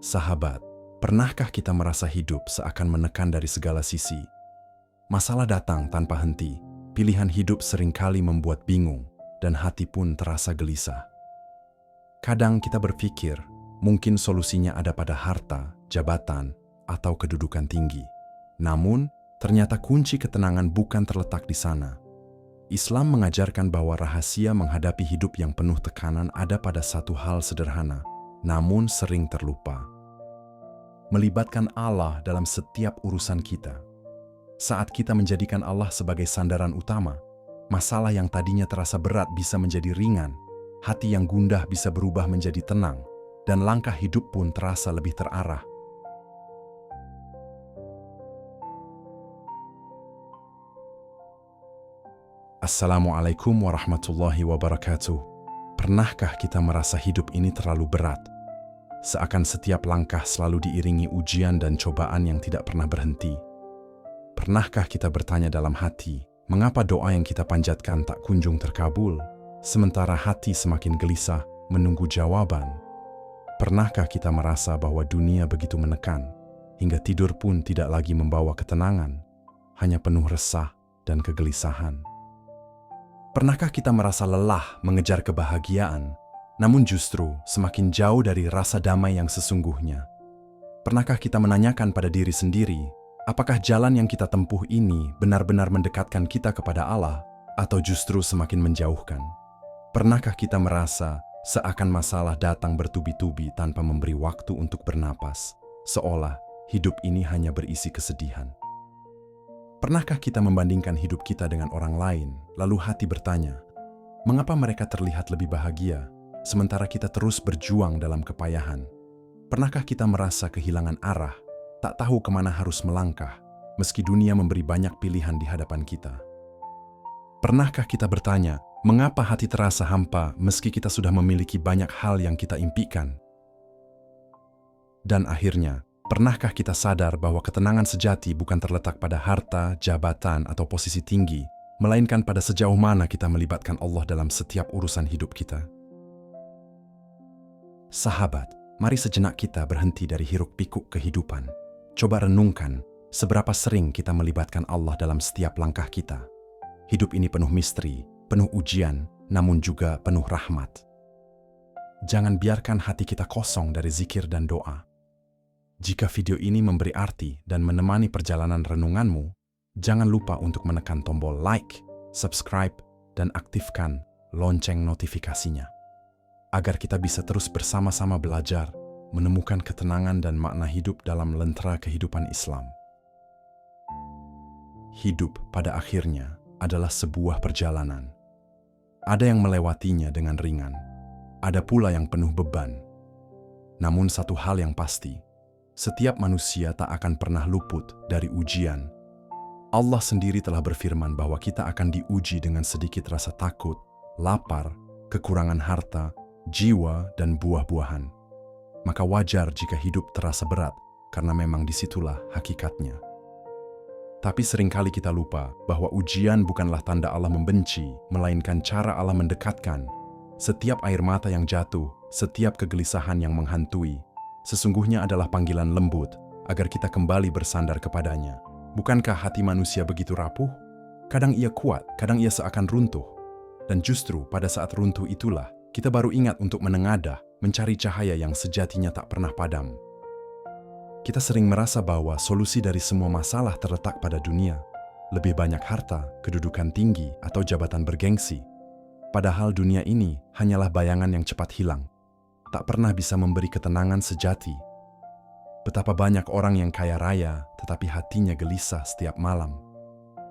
Sahabat, pernahkah kita merasa hidup seakan menekan dari segala sisi? Masalah datang tanpa henti, pilihan hidup seringkali membuat bingung, dan hati pun terasa gelisah. Kadang kita berpikir, mungkin solusinya ada pada harta, jabatan, atau kedudukan tinggi. Namun, ternyata kunci ketenangan bukan terletak di sana. Islam mengajarkan bahwa rahasia menghadapi hidup yang penuh tekanan ada pada satu hal sederhana, namun sering terlupa. Melibatkan Allah dalam setiap urusan kita. Saat kita menjadikan Allah sebagai sandaran utama, masalah yang tadinya terasa berat bisa menjadi ringan, hati yang gundah bisa berubah menjadi tenang, dan langkah hidup pun terasa lebih terarah. Assalamualaikum warahmatullahi wabarakatuh. Pernahkah kita merasa hidup ini terlalu berat? Seakan setiap langkah selalu diiringi ujian dan cobaan yang tidak pernah berhenti. Pernahkah kita bertanya dalam hati, mengapa doa yang kita panjatkan tak kunjung terkabul, sementara hati semakin gelisah menunggu jawaban? Pernahkah kita merasa bahwa dunia begitu menekan, hingga tidur pun tidak lagi membawa ketenangan, hanya penuh resah dan kegelisahan? Pernahkah kita merasa lelah mengejar kebahagiaan, namun justru semakin jauh dari rasa damai yang sesungguhnya? Pernahkah kita menanyakan pada diri sendiri, apakah jalan yang kita tempuh ini benar-benar mendekatkan kita kepada Allah, atau justru semakin menjauhkan? Pernahkah kita merasa seakan masalah datang bertubi-tubi tanpa memberi waktu untuk bernapas, seolah hidup ini hanya berisi kesedihan? Pernahkah kita membandingkan hidup kita dengan orang lain, lalu hati bertanya, mengapa mereka terlihat lebih bahagia, sementara kita terus berjuang dalam kepayahan? Pernahkah kita merasa kehilangan arah, tak tahu kemana harus melangkah, meski dunia memberi banyak pilihan di hadapan kita? Pernahkah kita bertanya, mengapa hati terasa hampa meski kita sudah memiliki banyak hal yang kita impikan? Dan akhirnya, pernahkah kita sadar bahwa ketenangan sejati bukan terletak pada harta, jabatan, atau posisi tinggi, melainkan pada sejauh mana kita melibatkan Allah dalam setiap urusan hidup kita? Sahabat, mari sejenak kita berhenti dari hiruk-pikuk kehidupan. Coba renungkan, seberapa sering kita melibatkan Allah dalam setiap langkah kita. Hidup ini penuh misteri, penuh ujian, namun juga penuh rahmat. Jangan biarkan hati kita kosong dari zikir dan doa. Jika video ini memberi arti dan menemani perjalanan renunganmu, jangan lupa untuk menekan tombol like, subscribe, dan aktifkan lonceng notifikasinya, agar kita bisa terus bersama-sama belajar, menemukan ketenangan dan makna hidup dalam lentera kehidupan Islam. Hidup pada akhirnya adalah sebuah perjalanan. Ada yang melewatinya dengan ringan, ada pula yang penuh beban. Namun satu hal yang pasti, setiap manusia tak akan pernah luput dari ujian. Allah sendiri telah berfirman bahwa kita akan diuji dengan sedikit rasa takut, lapar, kekurangan harta, jiwa, dan buah-buahan. Maka wajar jika hidup terasa berat, karena memang disitulah hakikatnya. Tapi seringkali kita lupa bahwa ujian bukanlah tanda Allah membenci, melainkan cara Allah mendekatkan. Setiap air mata yang jatuh, setiap kegelisahan yang menghantui, sesungguhnya adalah panggilan lembut agar kita kembali bersandar kepadanya. Bukankah hati manusia begitu rapuh? Kadang ia kuat, kadang ia seakan runtuh. Dan justru pada saat runtuh itulah, kita baru ingat untuk menengadah, mencari cahaya yang sejatinya tak pernah padam. Kita sering merasa bahwa solusi dari semua masalah terletak pada dunia. Lebih banyak harta, kedudukan tinggi, atau jabatan bergengsi. Padahal dunia ini hanyalah bayangan yang cepat hilang. Tak pernah bisa memberi ketenangan sejati. Betapa banyak orang yang kaya raya, tetapi hatinya gelisah setiap malam.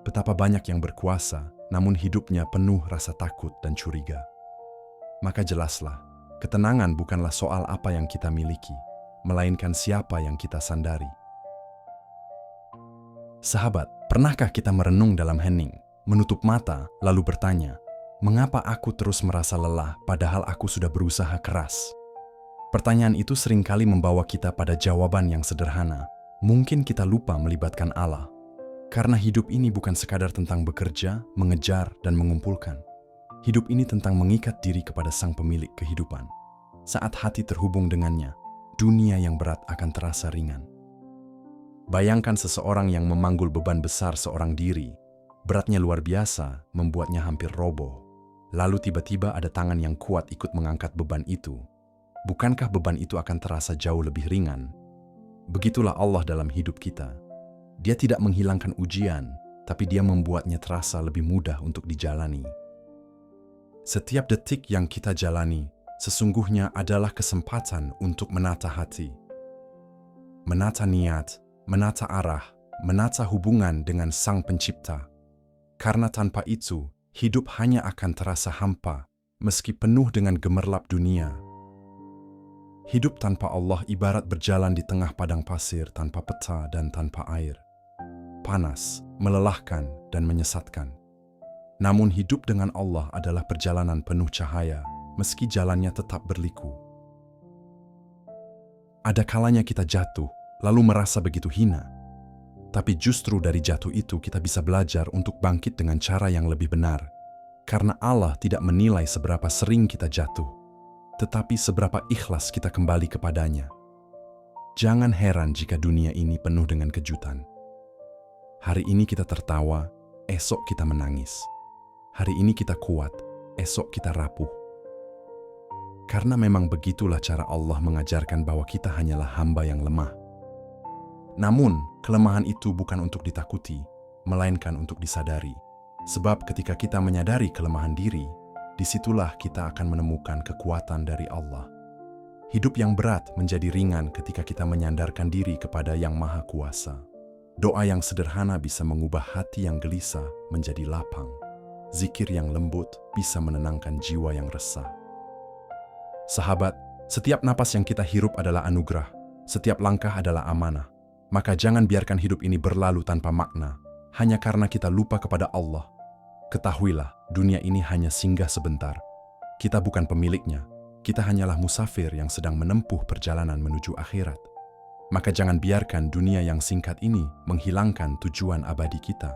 Betapa banyak yang berkuasa, namun hidupnya penuh rasa takut dan curiga. Maka jelaslah, ketenangan bukanlah soal apa yang kita miliki, melainkan siapa yang kita sandari. Sahabat, pernahkah kita merenung dalam hening, menutup mata, lalu bertanya, mengapa aku terus merasa lelah padahal aku sudah berusaha keras? Pertanyaan itu seringkali membawa kita pada jawaban yang sederhana. Mungkin kita lupa melibatkan Allah. Karena hidup ini bukan sekadar tentang bekerja, mengejar, dan mengumpulkan. Hidup ini tentang mengikat diri kepada Sang Pemilik kehidupan. Saat hati terhubung dengannya, dunia yang berat akan terasa ringan. Bayangkan seseorang yang memanggul beban besar seorang diri, beratnya luar biasa, membuatnya hampir roboh. Lalu tiba-tiba ada tangan yang kuat ikut mengangkat beban itu. Bukankah beban itu akan terasa jauh lebih ringan? Begitulah Allah dalam hidup kita. Dia tidak menghilangkan ujian, tapi Dia membuatnya terasa lebih mudah untuk dijalani. Setiap detik yang kita jalani, sesungguhnya adalah kesempatan untuk menata hati. Menata niat, menata arah, menata hubungan dengan Sang Pencipta. Karena tanpa itu, hidup hanya akan terasa hampa, meski penuh dengan gemerlap dunia. Hidup tanpa Allah ibarat berjalan di tengah padang pasir tanpa peta dan tanpa air. Panas, melelahkan, dan menyesatkan. Namun hidup dengan Allah adalah perjalanan penuh cahaya, meski jalannya tetap berliku. Ada kalanya kita jatuh, lalu merasa begitu hina. Tapi justru dari jatuh itu kita bisa belajar untuk bangkit dengan cara yang lebih benar. Karena Allah tidak menilai seberapa sering kita jatuh, tetapi seberapa ikhlas kita kembali kepadanya. Jangan heran jika dunia ini penuh dengan kejutan. Hari ini kita tertawa, esok kita menangis. Hari ini kita kuat, esok kita rapuh. Karena memang begitulah cara Allah mengajarkan bahwa kita hanyalah hamba yang lemah. Namun, kelemahan itu bukan untuk ditakuti, melainkan untuk disadari. Sebab ketika kita menyadari kelemahan diri, disitulah kita akan menemukan kekuatan dari Allah. Hidup yang berat menjadi ringan ketika kita menyandarkan diri kepada Yang Maha Kuasa. Doa yang sederhana bisa mengubah hati yang gelisah menjadi lapang. Zikir yang lembut bisa menenangkan jiwa yang resah. Sahabat, setiap napas yang kita hirup adalah anugerah, setiap langkah adalah amanah. Maka jangan biarkan hidup ini berlalu tanpa makna, hanya karena kita lupa kepada Allah. Ketahuilah, dunia ini hanya singgah sebentar. Kita bukan pemiliknya, kita hanyalah musafir yang sedang menempuh perjalanan menuju akhirat. Maka jangan biarkan dunia yang singkat ini menghilangkan tujuan abadi kita.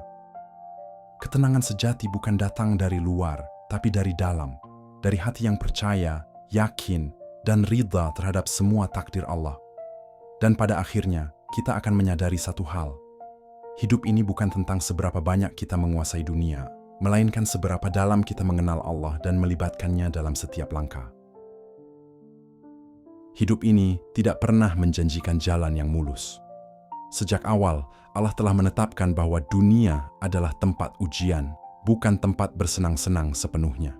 Ketenangan sejati bukan datang dari luar, tapi dari dalam, dari hati yang percaya, yakin, dan ridha terhadap semua takdir Allah. Dan pada akhirnya, kita akan menyadari satu hal. Hidup ini bukan tentang seberapa banyak kita menguasai dunia, melainkan seberapa dalam kita mengenal Allah dan melibatkannya dalam setiap langkah. Hidup ini tidak pernah menjanjikan jalan yang mulus. Sejak awal, Allah telah menetapkan bahwa dunia adalah tempat ujian, bukan tempat bersenang-senang sepenuhnya.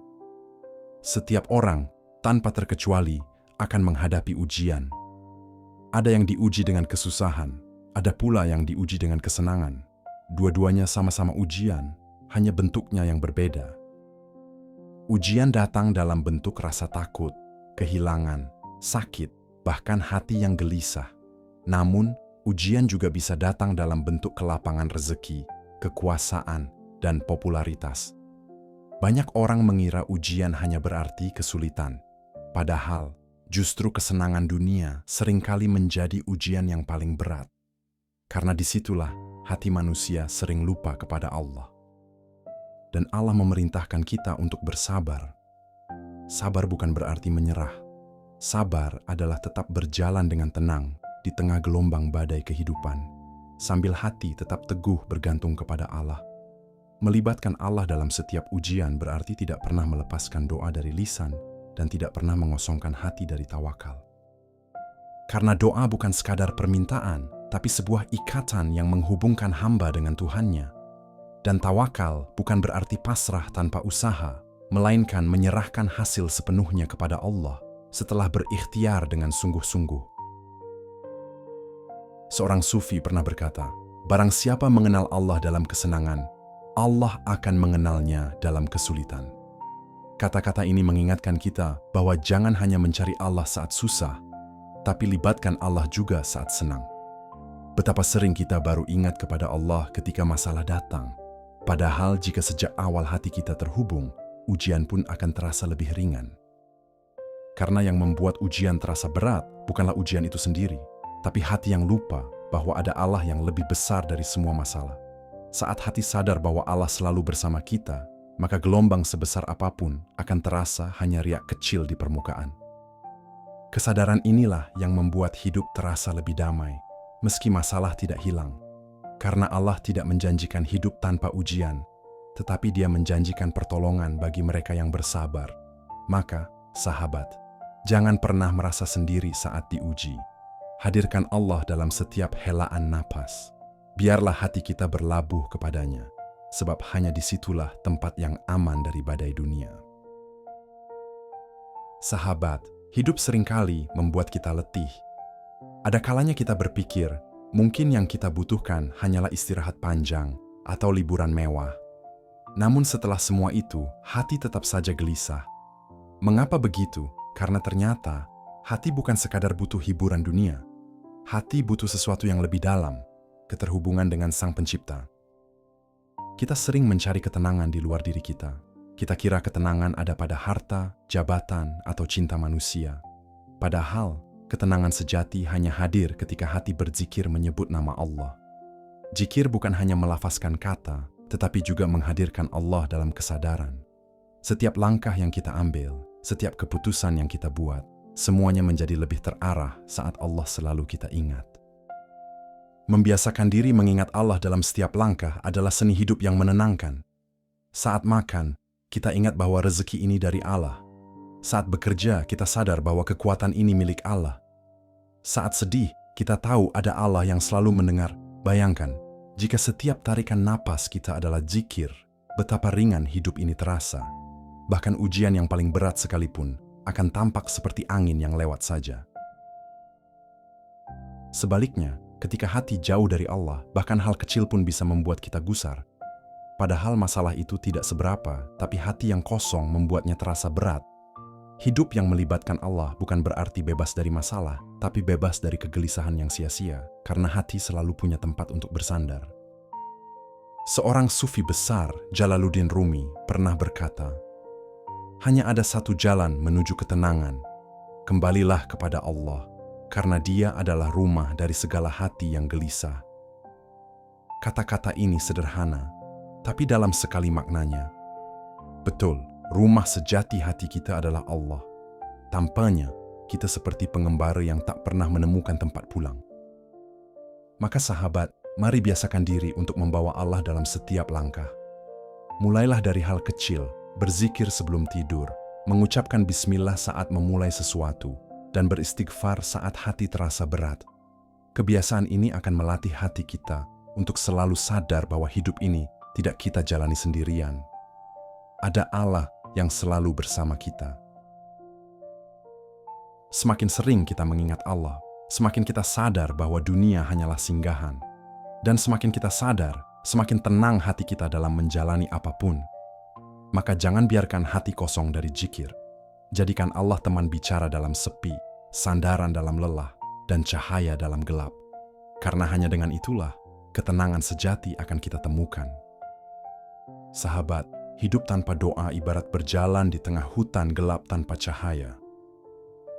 Setiap orang, tanpa terkecuali, akan menghadapi ujian. Ada yang diuji dengan kesusahan, ada pula yang diuji dengan kesenangan. Dua-duanya sama-sama ujian, hanya bentuknya yang berbeda. Ujian datang dalam bentuk rasa takut, kehilangan, sakit, bahkan hati yang gelisah. Namun, ujian juga bisa datang dalam bentuk kelapangan rezeki, kekuasaan, dan popularitas. Banyak orang mengira ujian hanya berarti kesulitan, padahal justru kesenangan dunia seringkali menjadi ujian yang paling berat. Karena disitulah hati manusia sering lupa kepada Allah. Dan Allah memerintahkan kita untuk bersabar. Sabar bukan berarti menyerah. Sabar adalah tetap berjalan dengan tenang di tengah gelombang badai kehidupan, sambil hati tetap teguh bergantung kepada Allah. Melibatkan Allah dalam setiap ujian berarti tidak pernah melepaskan doa dari lisan, dan tidak pernah mengosongkan hati dari tawakal. Karena doa bukan sekadar permintaan, tapi sebuah ikatan yang menghubungkan hamba dengan Tuhannya. Dan tawakal bukan berarti pasrah tanpa usaha, melainkan menyerahkan hasil sepenuhnya kepada Allah setelah berikhtiar dengan sungguh-sungguh. Seorang sufi pernah berkata, barang siapa mengenal Allah dalam kesenangan, Allah akan mengenalnya dalam kesulitan. Kata-kata ini mengingatkan kita bahwa jangan hanya mencari Allah saat susah, tapi libatkan Allah juga saat senang. Betapa sering kita baru ingat kepada Allah ketika masalah datang. Padahal jika sejak awal hati kita terhubung, ujian pun akan terasa lebih ringan. Karena yang membuat ujian terasa berat bukanlah ujian itu sendiri, tapi hati yang lupa bahwa ada Allah yang lebih besar dari semua masalah. Saat hati sadar bahwa Allah selalu bersama kita, maka gelombang sebesar apapun akan terasa hanya riak kecil di permukaan. Kesadaran inilah yang membuat hidup terasa lebih damai, meski masalah tidak hilang. Karena Allah tidak menjanjikan hidup tanpa ujian, tetapi Dia menjanjikan pertolongan bagi mereka yang bersabar. Maka, sahabat, jangan pernah merasa sendiri saat diuji. Hadirkan Allah dalam setiap helaan napas. Biarlah hati kita berlabuh kepadanya, sebab hanya disitulah tempat yang aman dari badai dunia. Sahabat, hidup seringkali membuat kita letih. Ada kalanya kita berpikir, mungkin yang kita butuhkan hanyalah istirahat panjang atau liburan mewah. Namun setelah semua itu, hati tetap saja gelisah. Mengapa begitu? Karena ternyata hati bukan sekadar butuh hiburan dunia. Hati butuh sesuatu yang lebih dalam, keterhubungan dengan Sang Pencipta. Kita sering mencari ketenangan di luar diri kita. Kita kira ketenangan ada pada harta, jabatan, atau cinta manusia. Padahal, ketenangan sejati hanya hadir ketika hati berzikir menyebut nama Allah. Zikir bukan hanya melafazkan kata, tetapi juga menghadirkan Allah dalam kesadaran. Setiap langkah yang kita ambil, setiap keputusan yang kita buat, semuanya menjadi lebih terarah saat Allah selalu kita ingat. Membiasakan diri mengingat Allah dalam setiap langkah adalah seni hidup yang menenangkan. Saat makan, kita ingat bahwa rezeki ini dari Allah. Saat bekerja, kita sadar bahwa kekuatan ini milik Allah. Saat sedih, kita tahu ada Allah yang selalu mendengar. Bayangkan, jika setiap tarikan napas kita adalah zikir, betapa ringan hidup ini terasa. Bahkan ujian yang paling berat sekalipun akan tampak seperti angin yang lewat saja. Sebaliknya, ketika hati jauh dari Allah, bahkan hal kecil pun bisa membuat kita gusar. Padahal masalah itu tidak seberapa, tapi hati yang kosong membuatnya terasa berat. Hidup yang melibatkan Allah bukan berarti bebas dari masalah, tapi bebas dari kegelisahan yang sia-sia, karena hati selalu punya tempat untuk bersandar. Seorang sufi besar, Jalaluddin Rumi, pernah berkata, "Hanya ada satu jalan menuju ketenangan. Kembalilah kepada Allah, karena Dia adalah rumah dari segala hati yang gelisah." Kata-kata ini sederhana, tapi dalam sekali maknanya. Betul, rumah sejati hati kita adalah Allah. Tanpanya, kita seperti pengembara yang tak pernah menemukan tempat pulang. Maka sahabat, mari biasakan diri untuk membawa Allah dalam setiap langkah. Mulailah dari hal kecil, berzikir sebelum tidur, mengucapkan bismillah saat memulai sesuatu, dan beristighfar saat hati terasa berat. Kebiasaan ini akan melatih hati kita untuk selalu sadar bahwa hidup ini tidak kita jalani sendirian. Ada Allah yang selalu bersama kita. Semakin sering kita mengingat Allah, semakin kita sadar bahwa dunia hanyalah singgahan. Dan semakin kita sadar, semakin tenang hati kita dalam menjalani apapun. Maka jangan biarkan hati kosong dari zikir. Jadikan Allah teman bicara dalam sepi, sandaran dalam lelah, dan cahaya dalam gelap. Karena hanya dengan itulah, ketenangan sejati akan kita temukan. Sahabat, hidup tanpa doa ibarat berjalan di tengah hutan gelap tanpa cahaya.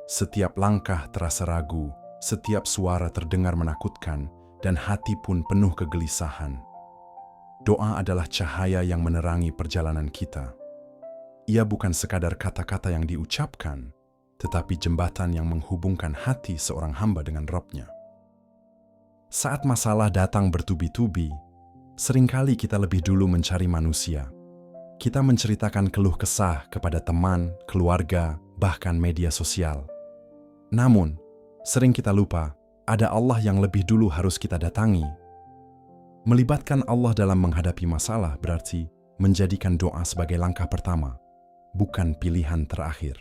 Setiap langkah terasa ragu, setiap suara terdengar menakutkan, dan hati pun penuh kegelisahan. Doa adalah cahaya yang menerangi perjalanan kita. Ia bukan sekadar kata-kata yang diucapkan, tetapi jembatan yang menghubungkan hati seorang hamba dengan Rabb-Nya. Saat masalah datang bertubi-tubi, seringkali kita lebih dulu mencari manusia. Kita menceritakan keluh kesah kepada teman, keluarga, bahkan media sosial. Namun, sering kita lupa, ada Allah yang lebih dulu harus kita datangi. Melibatkan Allah dalam menghadapi masalah berarti menjadikan doa sebagai langkah pertama, bukan pilihan terakhir.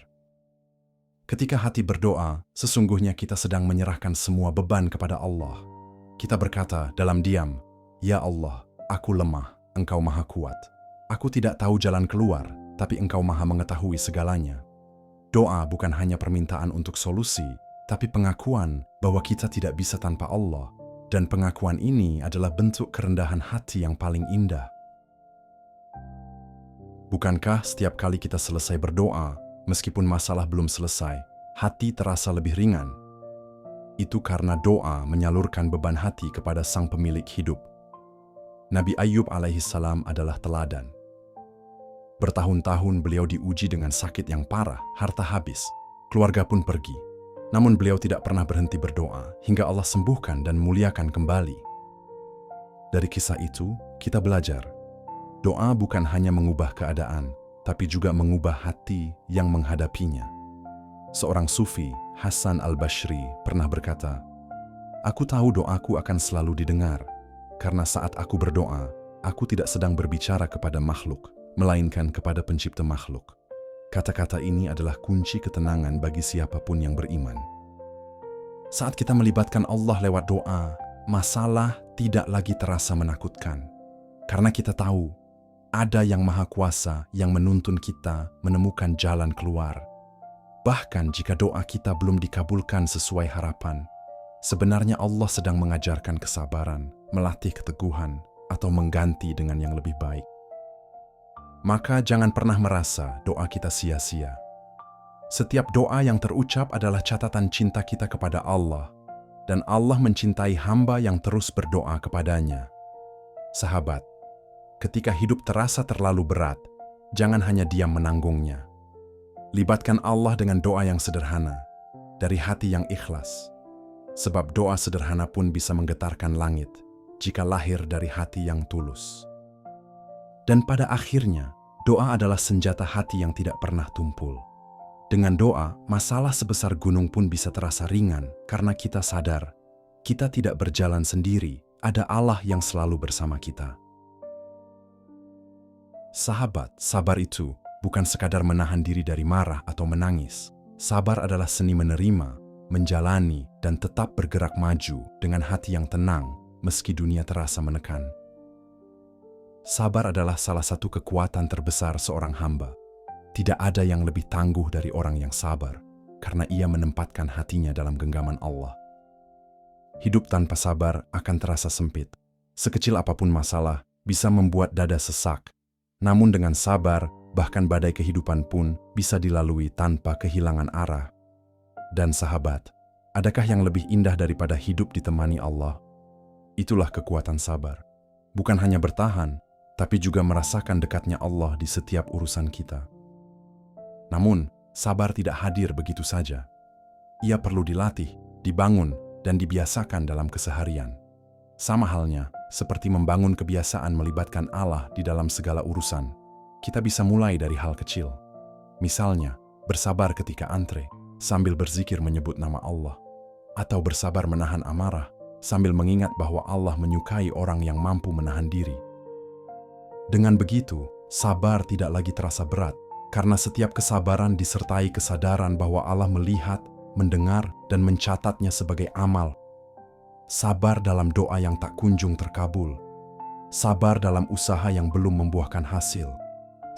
Ketika hati berdoa, sesungguhnya kita sedang menyerahkan semua beban kepada Allah. Kita berkata dalam diam, "Ya Allah, aku lemah, Engkau Maha Kuat. Aku tidak tahu jalan keluar, tapi Engkau Maha mengetahui segalanya." Doa bukan hanya permintaan untuk solusi, tapi pengakuan bahwa kita tidak bisa tanpa Allah. Dan pengakuan ini adalah bentuk kerendahan hati yang paling indah. Bukankah setiap kali kita selesai berdoa, meskipun masalah belum selesai, hati terasa lebih ringan? Itu karena doa menyalurkan beban hati kepada Sang Pemilik hidup. Nabi Ayub alaihissalam adalah teladan. Bertahun-tahun beliau diuji dengan sakit yang parah, harta habis, keluarga pun pergi. Namun beliau tidak pernah berhenti berdoa hingga Allah sembuhkan dan muliakan kembali. Dari kisah itu, kita belajar, doa bukan hanya mengubah keadaan, tapi juga mengubah hati yang menghadapinya. Seorang sufi, Hasan al-Bashri, pernah berkata, "Aku tahu doaku akan selalu didengar, karena saat aku berdoa, aku tidak sedang berbicara kepada makhluk, melainkan kepada pencipta makhluk." Kata-kata ini adalah kunci ketenangan bagi siapapun yang beriman. Saat kita melibatkan Allah lewat doa, masalah tidak lagi terasa menakutkan. Karena kita tahu, ada yang maha kuasa yang menuntun kita menemukan jalan keluar. Bahkan jika doa kita belum dikabulkan sesuai harapan, sebenarnya Allah sedang mengajarkan kesabaran, melatih keteguhan, atau mengganti dengan yang lebih baik. Maka jangan pernah merasa doa kita sia-sia. Setiap doa yang terucap adalah catatan cinta kita kepada Allah, dan Allah mencintai hamba yang terus berdoa kepadanya. Sahabat, ketika hidup terasa terlalu berat, jangan hanya diam menanggungnya. Libatkan Allah dengan doa yang sederhana, dari hati yang ikhlas. Sebab doa sederhana pun bisa menggetarkan langit, jika lahir dari hati yang tulus. Dan pada akhirnya, doa adalah senjata hati yang tidak pernah tumpul. Dengan doa, masalah sebesar gunung pun bisa terasa ringan karena kita sadar, kita tidak berjalan sendiri, ada Allah yang selalu bersama kita. Sahabat, sabar itu bukan sekadar menahan diri dari marah atau menangis. Sabar adalah seni menerima, menjalani, dan tetap bergerak maju dengan hati yang tenang meski dunia terasa menekan. Sabar adalah salah satu kekuatan terbesar seorang hamba. Tidak ada yang lebih tangguh dari orang yang sabar, karena ia menempatkan hatinya dalam genggaman Allah. Hidup tanpa sabar akan terasa sempit. Sekecil apapun masalah bisa membuat dada sesak. Namun dengan sabar, bahkan badai kehidupan pun bisa dilalui tanpa kehilangan arah. Dan sahabat, adakah yang lebih indah daripada hidup ditemani Allah? Itulah kekuatan sabar. Bukan hanya bertahan, tapi juga merasakan dekatnya Allah di setiap urusan kita. Namun, sabar tidak hadir begitu saja. Ia perlu dilatih, dibangun, dan dibiasakan dalam keseharian. Sama halnya, seperti membangun kebiasaan melibatkan Allah di dalam segala urusan. Kita bisa mulai dari hal kecil. Misalnya, bersabar ketika antre, sambil berzikir menyebut nama Allah. Atau bersabar menahan amarah, sambil mengingat bahwa Allah menyukai orang yang mampu menahan diri. Dengan begitu, sabar tidak lagi terasa berat, karena setiap kesabaran disertai kesadaran bahwa Allah melihat, mendengar, dan mencatatnya sebagai amal. Sabar dalam doa yang tak kunjung terkabul. Sabar dalam usaha yang belum membuahkan hasil.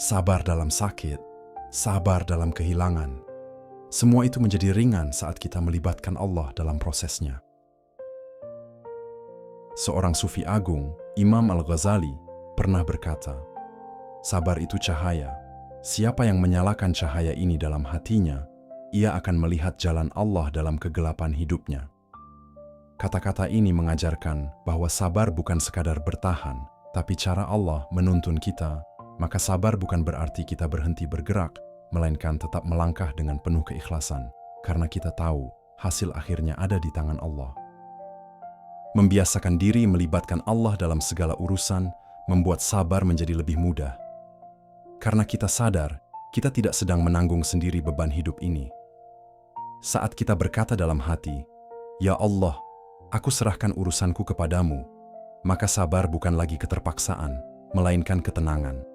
Sabar dalam sakit. Sabar dalam kehilangan. Semua itu menjadi ringan saat kita melibatkan Allah dalam prosesnya. Seorang sufi agung, Imam Al-Ghazali, pernah berkata, "Sabar itu cahaya. Siapa yang menyalakan cahaya ini dalam hatinya, ia akan melihat jalan Allah dalam kegelapan hidupnya." Kata-kata ini mengajarkan bahwa sabar bukan sekadar bertahan, tapi cara Allah menuntun kita. Maka sabar bukan berarti kita berhenti bergerak, melainkan tetap melangkah dengan penuh keikhlasan, karena kita tahu hasil akhirnya ada di tangan Allah. Membiasakan diri melibatkan Allah dalam segala urusan membuat sabar menjadi lebih mudah. Karena kita sadar, kita tidak sedang menanggung sendiri beban hidup ini. Saat kita berkata dalam hati, "Ya Allah, aku serahkan urusanku kepadamu," maka sabar bukan lagi keterpaksaan, melainkan ketenangan.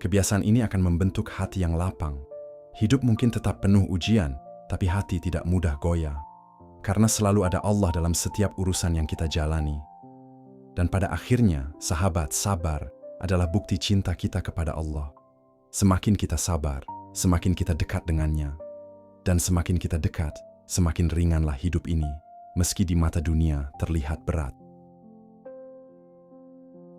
Kebiasaan ini akan membentuk hati yang lapang. Hidup mungkin tetap penuh ujian, tapi hati tidak mudah goyah. Karena selalu ada Allah dalam setiap urusan yang kita jalani. Dan pada akhirnya, sahabat, sabar adalah bukti cinta kita kepada Allah. Semakin kita sabar, semakin kita dekat dengannya. Dan semakin kita dekat, semakin ringanlah hidup ini, meski di mata dunia terlihat berat.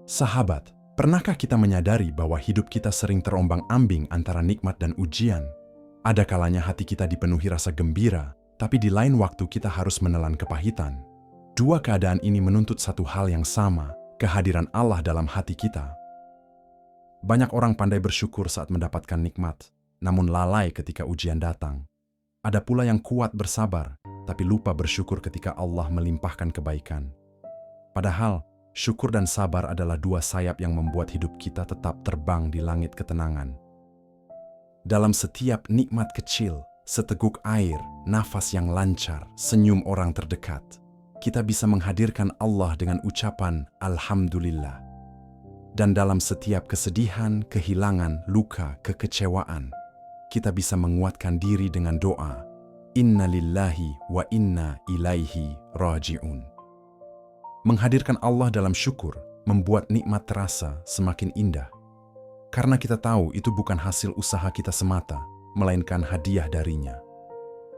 Sahabat, pernahkah kita menyadari bahwa hidup kita sering terombang-ambing antara nikmat dan ujian? Ada kalanya hati kita dipenuhi rasa gembira, tapi di lain waktu kita harus menelan kepahitan. Dua keadaan ini menuntut satu hal yang sama, kehadiran Allah dalam hati kita. Banyak orang pandai bersyukur saat mendapatkan nikmat, namun lalai ketika ujian datang. Ada pula yang kuat bersabar, tapi lupa bersyukur ketika Allah melimpahkan kebaikan. Padahal, syukur dan sabar adalah dua sayap yang membuat hidup kita tetap terbang di langit ketenangan. Dalam setiap nikmat kecil, seteguk air, nafas yang lancar, senyum orang terdekat, kita bisa menghadirkan Allah dengan ucapan Alhamdulillah. Dan dalam setiap kesedihan, kehilangan, luka, kekecewaan, kita bisa menguatkan diri dengan doa, Inna lillahi wa inna ilaihi raji'un. Menghadirkan Allah dalam syukur membuat nikmat terasa semakin indah. Karena kita tahu itu bukan hasil usaha kita semata, melainkan hadiah darinya.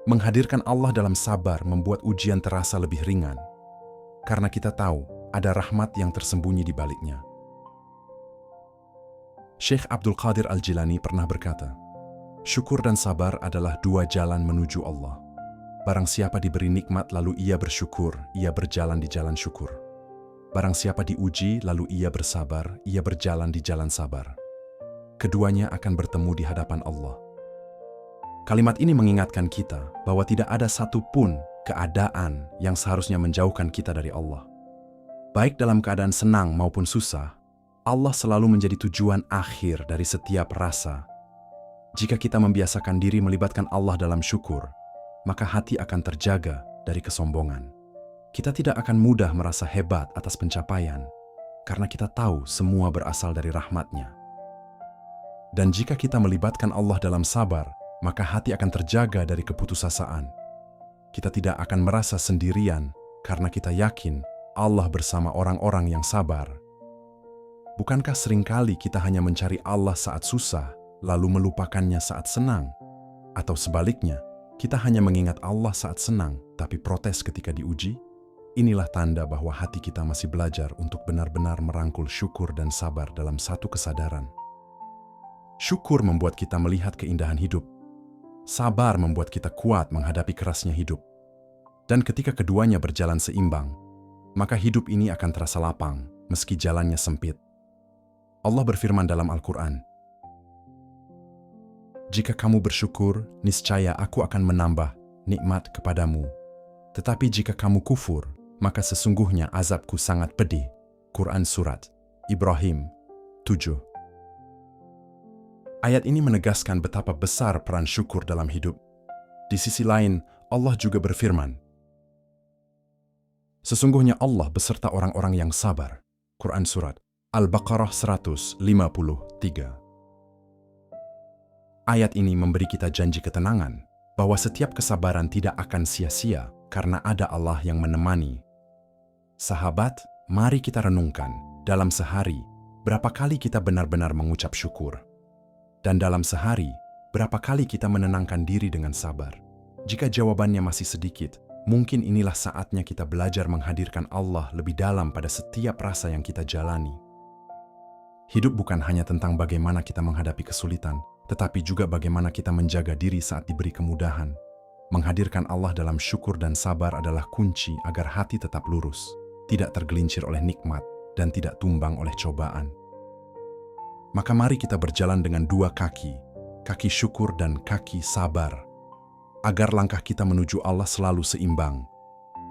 Menghadirkan Allah dalam sabar membuat ujian terasa lebih ringan. Karena kita tahu ada rahmat yang tersembunyi di baliknya. Syekh Abdul Qadir Al-Jilani pernah berkata, syukur dan sabar adalah dua jalan menuju Allah. Barang siapa diberi nikmat lalu ia bersyukur, ia berjalan di jalan syukur. Barang siapa diuji lalu ia bersabar, ia berjalan di jalan sabar. Keduanya akan bertemu di hadapan Allah. Kalimat ini mengingatkan kita bahwa tidak ada satupun keadaan yang seharusnya menjauhkan kita dari Allah. Baik dalam keadaan senang maupun susah, Allah selalu menjadi tujuan akhir dari setiap rasa. Jika kita membiasakan diri melibatkan Allah dalam syukur, maka hati akan terjaga dari kesombongan. Kita tidak akan mudah merasa hebat atas pencapaian, karena kita tahu semua berasal dari rahmat-Nya. Dan jika kita melibatkan Allah dalam sabar, maka hati akan terjaga dari keputusasaan. Kita tidak akan merasa sendirian, karena kita yakin Allah bersama orang-orang yang sabar. Bukankah seringkali kita hanya mencari Allah saat susah, lalu melupakannya saat senang? Atau sebaliknya, kita hanya mengingat Allah saat senang, tapi protes ketika diuji? Inilah tanda bahwa hati kita masih belajar untuk benar-benar merangkul syukur dan sabar dalam satu kesadaran. Syukur membuat kita melihat keindahan hidup. Sabar membuat kita kuat menghadapi kerasnya hidup. Dan ketika keduanya berjalan seimbang, maka hidup ini akan terasa lapang, meski jalannya sempit. Allah berfirman dalam Al-Quran, jika kamu bersyukur, niscaya aku akan menambah nikmat kepadamu. Tetapi jika kamu kufur, maka sesungguhnya azabku sangat pedih. Quran Surat Ibrahim 7. Ayat ini menegaskan betapa besar peran syukur dalam hidup. Di sisi lain, Allah juga berfirman, sesungguhnya Allah beserta orang-orang yang sabar. Quran Surat Al-Baqarah 153. Ayat ini memberi kita janji ketenangan bahwa setiap kesabaran tidak akan sia-sia karena ada Allah yang menemani. Sahabat, mari kita renungkan dalam sehari berapa kali kita benar-benar mengucap syukur. Dan dalam sehari berapa kali kita menenangkan diri dengan sabar. Jika jawabannya masih sedikit, mungkin inilah saatnya kita belajar menghadirkan Allah lebih dalam pada setiap rasa yang kita jalani. Hidup bukan hanya tentang bagaimana kita menghadapi kesulitan, tetapi juga bagaimana kita menjaga diri saat diberi kemudahan. Menghadirkan Allah dalam syukur dan sabar adalah kunci agar hati tetap lurus, tidak tergelincir oleh nikmat, dan tidak tumbang oleh cobaan. Maka mari kita berjalan dengan dua kaki, kaki syukur dan kaki sabar, agar langkah kita menuju Allah selalu seimbang.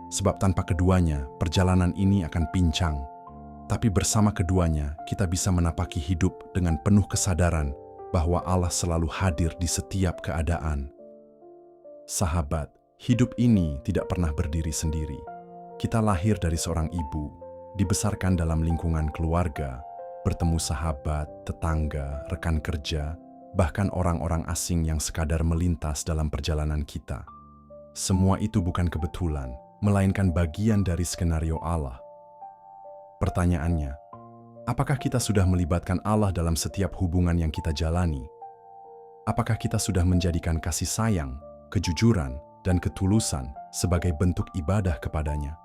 Sebab tanpa keduanya, perjalanan ini akan pincang. Tapi bersama keduanya, kita bisa menapaki hidup dengan penuh kesadaran bahwa Allah selalu hadir di setiap keadaan. Sahabat, hidup ini tidak pernah berdiri sendiri. Kita lahir dari seorang ibu, dibesarkan dalam lingkungan keluarga, bertemu sahabat, tetangga, rekan kerja, bahkan orang-orang asing yang sekadar melintas dalam perjalanan kita. Semua itu bukan kebetulan, melainkan bagian dari skenario Allah. Pertanyaannya, apakah kita sudah melibatkan Allah dalam setiap hubungan yang kita jalani? Apakah kita sudah menjadikan kasih sayang, kejujuran, dan ketulusan sebagai bentuk ibadah kepadanya?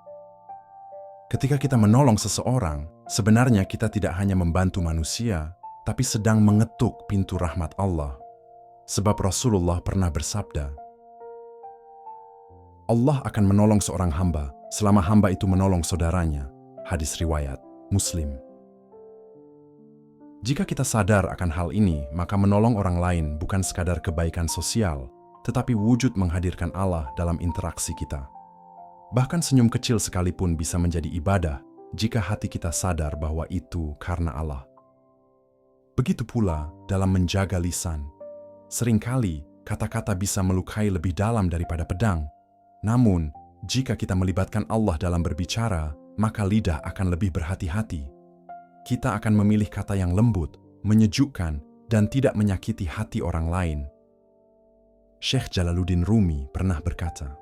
Ketika kita menolong seseorang, sebenarnya kita tidak hanya membantu manusia, tapi sedang mengetuk pintu rahmat Allah. Sebab Rasulullah pernah bersabda, Allah akan menolong seorang hamba selama hamba itu menolong saudaranya. Hadis riwayat Muslim. Jika kita sadar akan hal ini, maka menolong orang lain bukan sekadar kebaikan sosial, tetapi wujud menghadirkan Allah dalam interaksi kita. Bahkan senyum kecil sekalipun bisa menjadi ibadah jika hati kita sadar bahwa itu karena Allah. Begitu pula dalam menjaga lisan. Seringkali kata-kata bisa melukai lebih dalam daripada pedang. Namun, jika kita melibatkan Allah dalam berbicara, maka lidah akan lebih berhati-hati. Kita akan memilih kata yang lembut, menyejukkan, dan tidak menyakiti hati orang lain. Syekh Jalaluddin Rumi pernah berkata,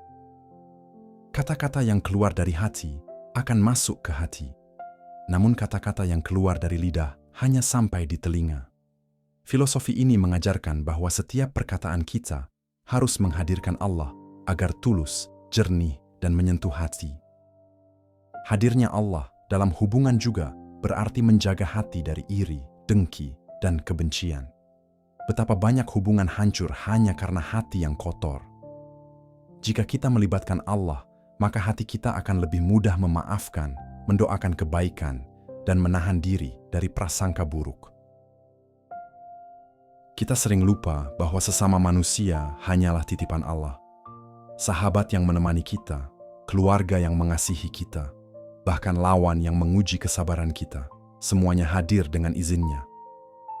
kata-kata yang keluar dari hati akan masuk ke hati. Namun kata-kata yang keluar dari lidah hanya sampai di telinga. Filosofi ini mengajarkan bahwa setiap perkataan kita harus menghadirkan Allah agar tulus, jernih, dan menyentuh hati. Hadirnya Allah dalam hubungan juga berarti menjaga hati dari iri, dengki, dan kebencian. Betapa banyak hubungan hancur hanya karena hati yang kotor. Jika kita melibatkan Allah, maka hati kita akan lebih mudah memaafkan, mendoakan kebaikan, dan menahan diri dari prasangka buruk. Kita sering lupa bahwa sesama manusia hanyalah titipan Allah. Sahabat yang menemani kita, keluarga yang mengasihi kita, bahkan lawan yang menguji kesabaran kita, semuanya hadir dengan izinnya.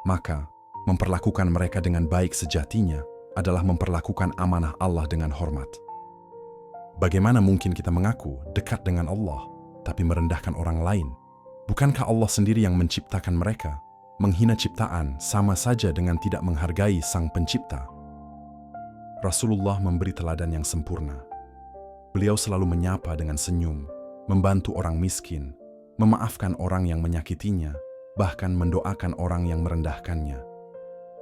Maka, memperlakukan mereka dengan baik sejatinya adalah memperlakukan amanah Allah dengan hormat. Bagaimana mungkin kita mengaku dekat dengan Allah, tapi merendahkan orang lain? Bukankah Allah sendiri yang menciptakan mereka? Menghina ciptaan sama saja dengan tidak menghargai Sang Pencipta. Rasulullah memberi teladan yang sempurna. Beliau selalu menyapa dengan senyum, membantu orang miskin, memaafkan orang yang menyakitinya, bahkan mendoakan orang yang merendahkannya.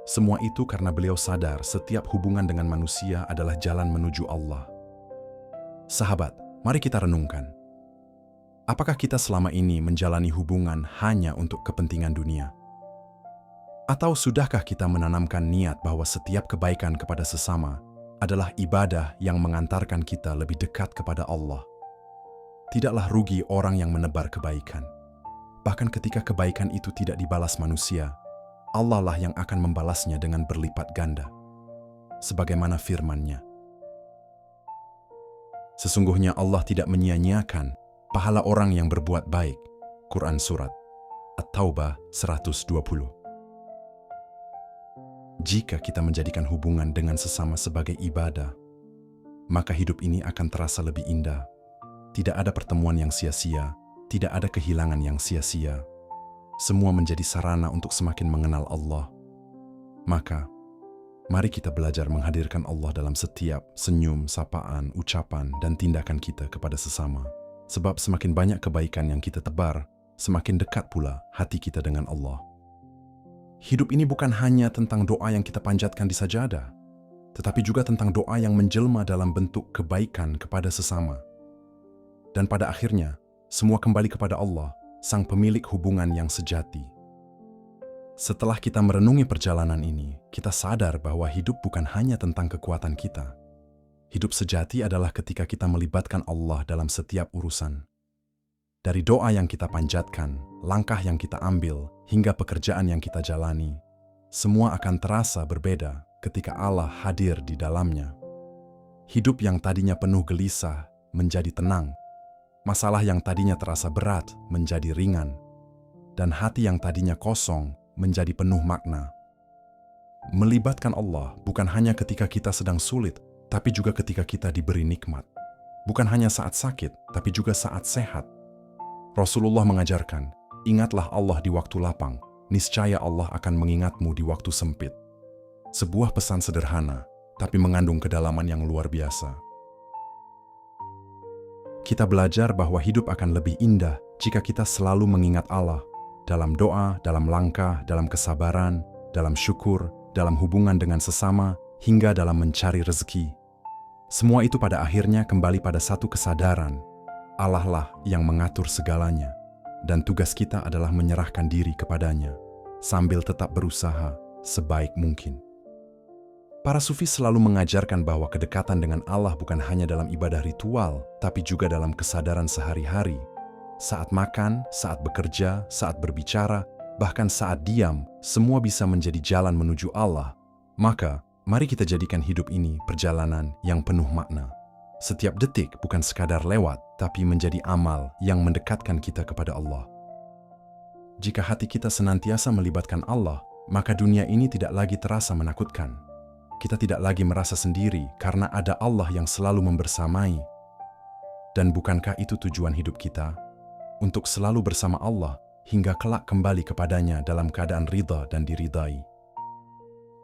Semua itu karena beliau sadar setiap hubungan dengan manusia adalah jalan menuju Allah. Sahabat, mari kita renungkan. Apakah kita selama ini menjalani hubungan hanya untuk kepentingan dunia? Atau sudahkah kita menanamkan niat bahwa setiap kebaikan kepada sesama adalah ibadah yang mengantarkan kita lebih dekat kepada Allah? Tidaklah rugi orang yang menebar kebaikan. Bahkan ketika kebaikan itu tidak dibalas manusia, Allah lah yang akan membalasnya dengan berlipat ganda. Sebagaimana firman-Nya, sesungguhnya Allah tidak menyia-nyiakan pahala orang yang berbuat baik. Quran Surat At-Taubah 120. Jika kita menjadikan hubungan dengan sesama sebagai ibadah, maka hidup ini akan terasa lebih indah. Tidak ada pertemuan yang sia-sia, tidak ada kehilangan yang sia-sia. Semua menjadi sarana untuk semakin mengenal Allah. Maka, mari kita belajar menghadirkan Allah dalam setiap senyum, sapaan, ucapan, dan tindakan kita kepada sesama. Sebab semakin banyak kebaikan yang kita tebar, semakin dekat pula hati kita dengan Allah. Hidup ini bukan hanya tentang doa yang kita panjatkan di sajadah, tetapi juga tentang doa yang menjelma dalam bentuk kebaikan kepada sesama. Dan pada akhirnya, semua kembali kepada Allah, Sang Pemilik hubungan yang sejati. Setelah kita merenungi perjalanan ini, kita sadar bahwa hidup bukan hanya tentang kekuatan kita. Hidup sejati adalah ketika kita melibatkan Allah dalam setiap urusan. Dari doa yang kita panjatkan, langkah yang kita ambil, hingga pekerjaan yang kita jalani, semua akan terasa berbeda ketika Allah hadir di dalamnya. Hidup yang tadinya penuh gelisah menjadi tenang, masalah yang tadinya terasa berat menjadi ringan, dan hati yang tadinya kosong menjadi penuh makna. Melibatkan Allah bukan hanya ketika kita sedang sulit, tapi juga ketika kita diberi nikmat. Bukan hanya saat sakit, tapi juga saat sehat. Rasulullah mengajarkan, ingatlah Allah di waktu lapang, niscaya Allah akan mengingatmu di waktu sempit. Sebuah pesan sederhana, tapi mengandung kedalaman yang luar biasa. Kita belajar bahwa hidup akan lebih indah jika kita selalu mengingat Allah, dalam doa, dalam langkah, dalam kesabaran, dalam syukur, dalam hubungan dengan sesama, hingga dalam mencari rezeki. Semua itu pada akhirnya kembali pada satu kesadaran, Allah lah yang mengatur segalanya, dan tugas kita adalah menyerahkan diri kepadanya, sambil tetap berusaha sebaik mungkin. Para sufi selalu mengajarkan bahwa kedekatan dengan Allah bukan hanya dalam ibadah ritual, tapi juga dalam kesadaran sehari-hari. Saat makan, saat bekerja, saat berbicara, bahkan saat diam, semua bisa menjadi jalan menuju Allah. Maka, Mari kita jadikan hidup ini perjalanan yang penuh makna. Setiap detik bukan sekadar lewat, tapi menjadi amal yang mendekatkan kita kepada Allah. Jika hati kita senantiasa melibatkan Allah, maka dunia ini tidak lagi terasa menakutkan. Kita tidak lagi merasa sendiri karena ada Allah yang selalu membersamai. Dan bukankah itu tujuan hidup kita? Untuk selalu bersama Allah hingga kelak kembali kepadanya dalam keadaan ridha dan diridai.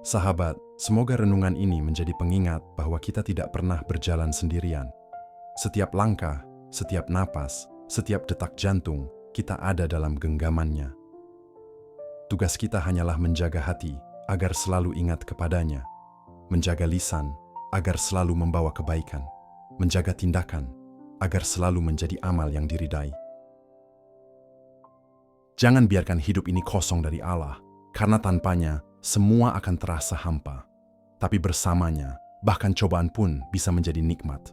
Sahabat, semoga renungan ini menjadi pengingat bahwa kita tidak pernah berjalan sendirian. Setiap langkah, setiap napas, setiap detak jantung, kita ada dalam genggamannya. Tugas kita hanyalah menjaga hati agar selalu ingat kepadanya, menjaga lisan agar selalu membawa kebaikan, menjaga tindakan agar selalu menjadi amal yang diridai. Jangan biarkan hidup ini kosong dari Allah, karena tanpanya semua akan terasa hampa. Tapi bersamanya, bahkan cobaan pun bisa menjadi nikmat.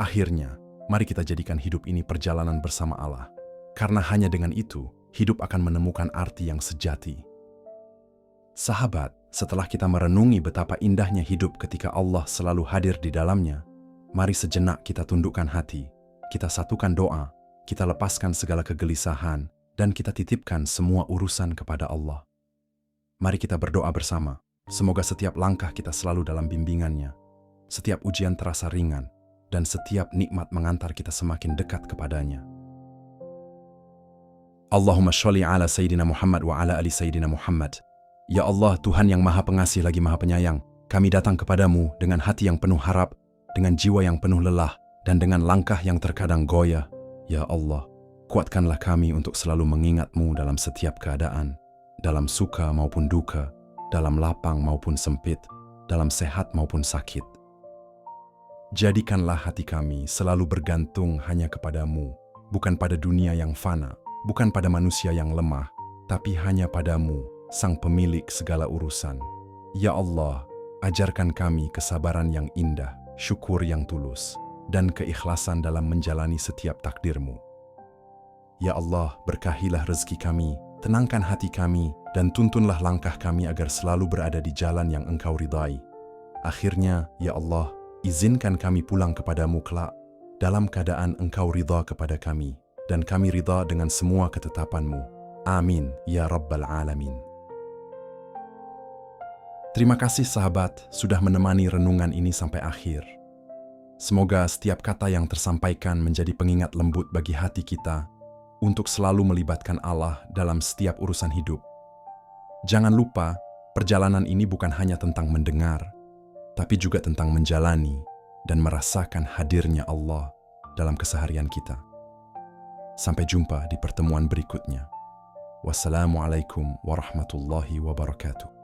Akhirnya, mari kita jadikan hidup ini perjalanan bersama Allah, karena hanya dengan itu, hidup akan menemukan arti yang sejati. Sahabat, setelah kita merenungi betapa indahnya hidup ketika Allah selalu hadir di dalamnya, mari sejenak kita tundukkan hati, kita satukan doa, kita lepaskan segala kegelisahan, dan kita titipkan semua urusan kepada Allah. Mari kita berdoa bersama, semoga setiap langkah kita selalu dalam bimbingannya, setiap ujian terasa ringan, dan setiap nikmat mengantar kita semakin dekat kepadanya. Allahumma sholli ala Sayyidina Muhammad wa ala ali Sayyidina Muhammad. Ya Allah, Tuhan yang maha pengasih lagi maha penyayang, kami datang kepadamu dengan hati yang penuh harap, dengan jiwa yang penuh lelah, dan dengan langkah yang terkadang goyah. Ya Allah, kuatkanlah kami untuk selalu mengingat-Mu dalam setiap keadaan, dalam suka maupun duka, dalam lapang maupun sempit, dalam sehat maupun sakit. Jadikanlah hati kami selalu bergantung hanya kepada-Mu, bukan pada dunia yang fana, bukan pada manusia yang lemah, tapi hanya pada-Mu, Sang Pemilik segala urusan. Ya Allah, ajarkan kami kesabaran yang indah, syukur yang tulus, dan keikhlasan dalam menjalani setiap takdir-Mu. Ya Allah, berkahilah rezeki kami, tenangkan hati kami, dan tuntunlah langkah kami agar selalu berada di jalan yang Engkau ridai. Akhirnya, ya Allah, izinkan kami pulang kepadamu kelak, dalam keadaan Engkau ridha kepada kami, dan kami ridha dengan semua ketetapan-Mu. Amin, ya Rabbal Alamin. Terima kasih sahabat sudah menemani renungan ini sampai akhir. Semoga setiap kata yang tersampaikan menjadi pengingat lembut bagi hati kita untuk selalu melibatkan Allah dalam setiap urusan hidup. Jangan lupa, perjalanan ini bukan hanya tentang mendengar, tapi juga tentang menjalani dan merasakan hadirnya Allah dalam keseharian kita. Sampai jumpa di pertemuan berikutnya. Wassalamualaikum warahmatullahi wabarakatuh.